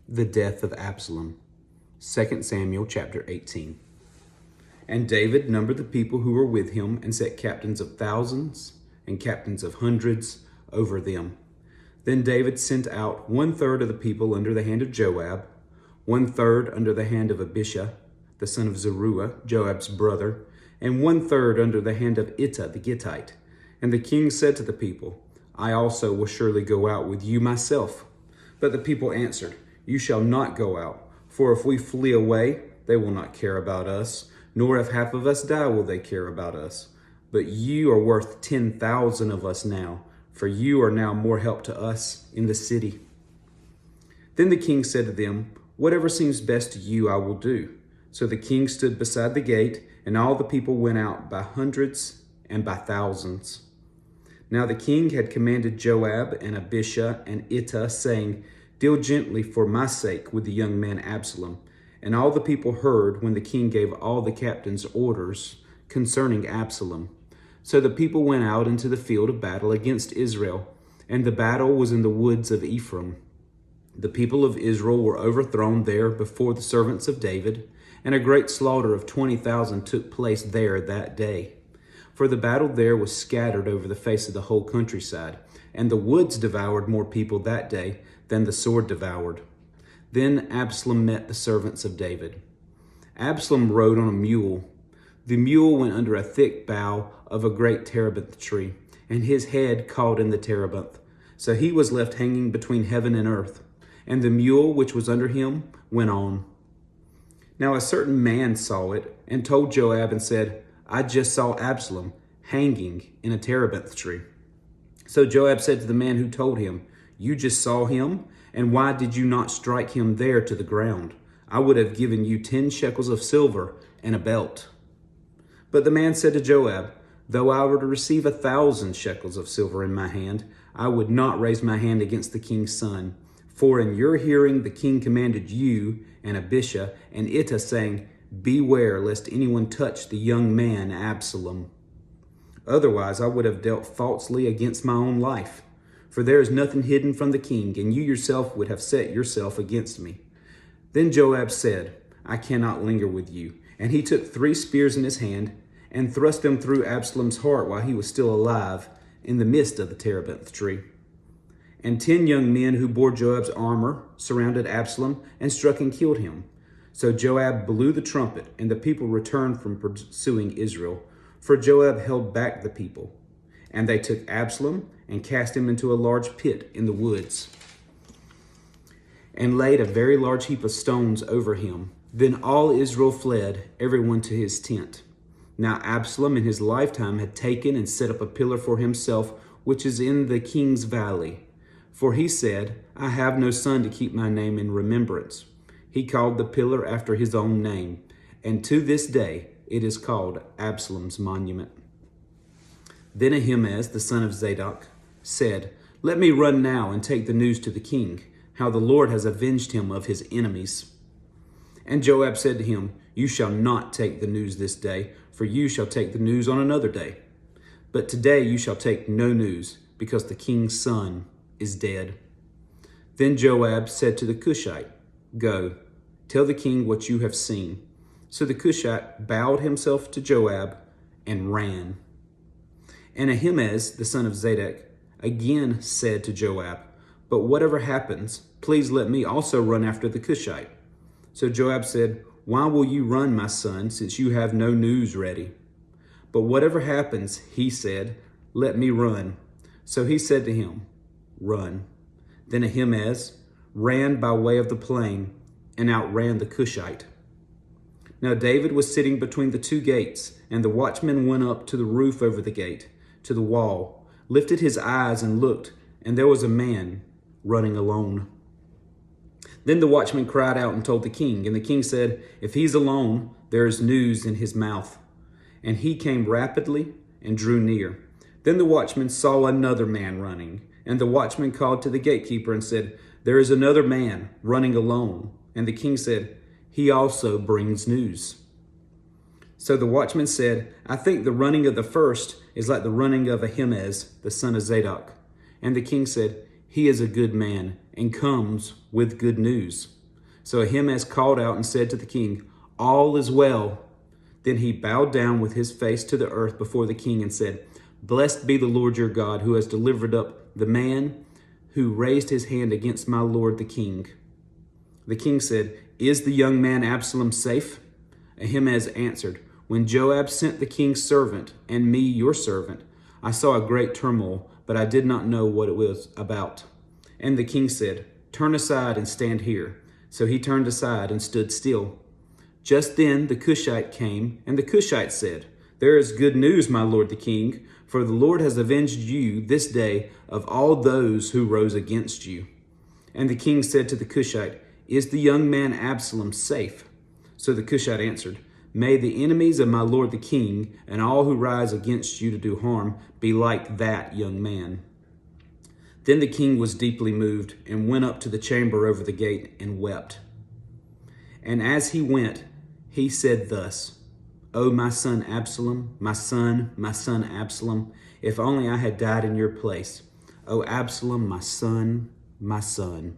The death of Absalom. 2 Samuel chapter 18. And David numbered the people who were with him and set captains of thousands and captains of hundreds over them. Then David sent out 1/3 of the people under the hand of Joab, 1/3 under the hand of Abishai, the son of Zeruiah, Joab's brother, and 1/3 under the hand of Ittai the Gittite. And the king said to the people, I also will surely go out with you myself. But the people answered, You shall not go out, for if we flee away, they will not care about us, nor if half of us die will they care about us. But you are worth 10,000 of us now, for you are now more help to us in the city. Then the king said to them, Whatever seems best to you, I will do. So the king stood beside the gate, and all the people went out by hundreds and by thousands. Now the king had commanded Joab and Abishai and Ittai, saying, Deal gently for my sake with the young man Absalom. And all the people heard when the king gave all the captains orders concerning Absalom. So the people went out into the field of battle against Israel, and the battle was in the woods of Ephraim. The people of Israel were overthrown there before the servants of David, and a great slaughter of 20,000 took place there that day. For the battle there was scattered over the face of the whole countryside, and the woods devoured more people that day than the sword devoured. Then Absalom met the servants of David. Absalom rode on a mule. The mule went under a thick bough of a great terebinth tree, and his head caught in the terebinth. So he was left hanging between heaven and earth, and the mule which was under him went on. Now a certain man saw it, and told Joab and said, I just saw Absalom hanging in a terebinth tree. So Joab said to the man who told him, You just saw him? And why did you not strike him there to the ground? I would have given you 10 shekels of silver and a belt. But the man said to Joab, Though I were to receive 1,000 shekels of silver in my hand, I would not raise my hand against the king's son. For in your hearing the king commanded you and Abishai and Ittai, saying, Beware lest anyone touch the young man Absalom. Otherwise I would have dealt falsely against my own life. For there is nothing hidden from the king, and you yourself would have set yourself against me. Then Joab said, I cannot linger with you. And he took 3 spears in his hand, and thrust them through Absalom's heart while he was still alive, in the midst of the terebinth tree. And 10 young men who bore Joab's armor surrounded Absalom, and struck and killed him. So Joab blew the trumpet, and the people returned from pursuing Israel, for Joab held back the people. And they took Absalom and cast him into a large pit in the woods, and laid a very large heap of stones over him. Then all Israel fled, everyone to his tent. Now Absalom in his lifetime had taken and set up a pillar for himself, which is in the king's valley. For he said, I have no son to keep my name in remembrance. He called the pillar after his own name, and to this day it is called Absalom's monument. Then Ahimaaz, the son of Zadok, said, Let me run now and take the news to the king, how the Lord has avenged him of his enemies. And Joab said to him, You shall not take the news this day, for you shall take the news on another day. But today you shall take no news, because the king's son is dead. Then Joab said to the Cushite, Go, tell the king what you have seen. So the Cushite bowed himself to Joab and ran. And Ahimaaz, the son of Zadok, again said to Joab, But whatever happens, please let me also run after the Cushite. So Joab said, Why will you run, my son, since you have no news ready? But whatever happens, he said, Let me run. So he said to him, Run. Then Ahimaaz ran by way of the plain and outran the Cushite. Now David was sitting between the 2 gates, and the watchman went up to the roof over the gate, to the wall, lifted his eyes and looked, and there was a man running alone. Then the watchman cried out and told the king, and the king said, If he's alone, there is news in his mouth. And he came rapidly and drew near. Then the watchman saw another man running, and the watchman called to the gatekeeper and said, There is another man running alone. And the king said, He also brings news. So the watchman said, I think the running of the first is like the running of Ahimaaz, the son of Zadok. And the king said, He is a good man and comes with good news. So Ahimaaz called out and said to the king, All is well. Then he bowed down with his face to the earth before the king and said, Blessed be the Lord your God, who has delivered up the man who raised his hand against my lord the king. The king said, Is the young man Absalom safe? Ahimaaz answered, When Joab sent the king's servant and me your servant, I saw a great turmoil, but I did not know what it was about. And the king said, Turn aside and stand here. So he turned aside and stood still. Just then the Cushite came, and the Cushite said, There is good news, my lord the king, for the Lord has avenged you this day of all those who rose against you. And the king said to the Cushite, Is the young man Absalom safe? So the Cushite answered, May the enemies of my lord the king and all who rise against you to do harm be like that young man. Then the king was deeply moved and went up to the chamber over the gate and wept. And as he went, he said thus, O my son Absalom, my son Absalom, if only I had died in your place. O Absalom, my son, my son.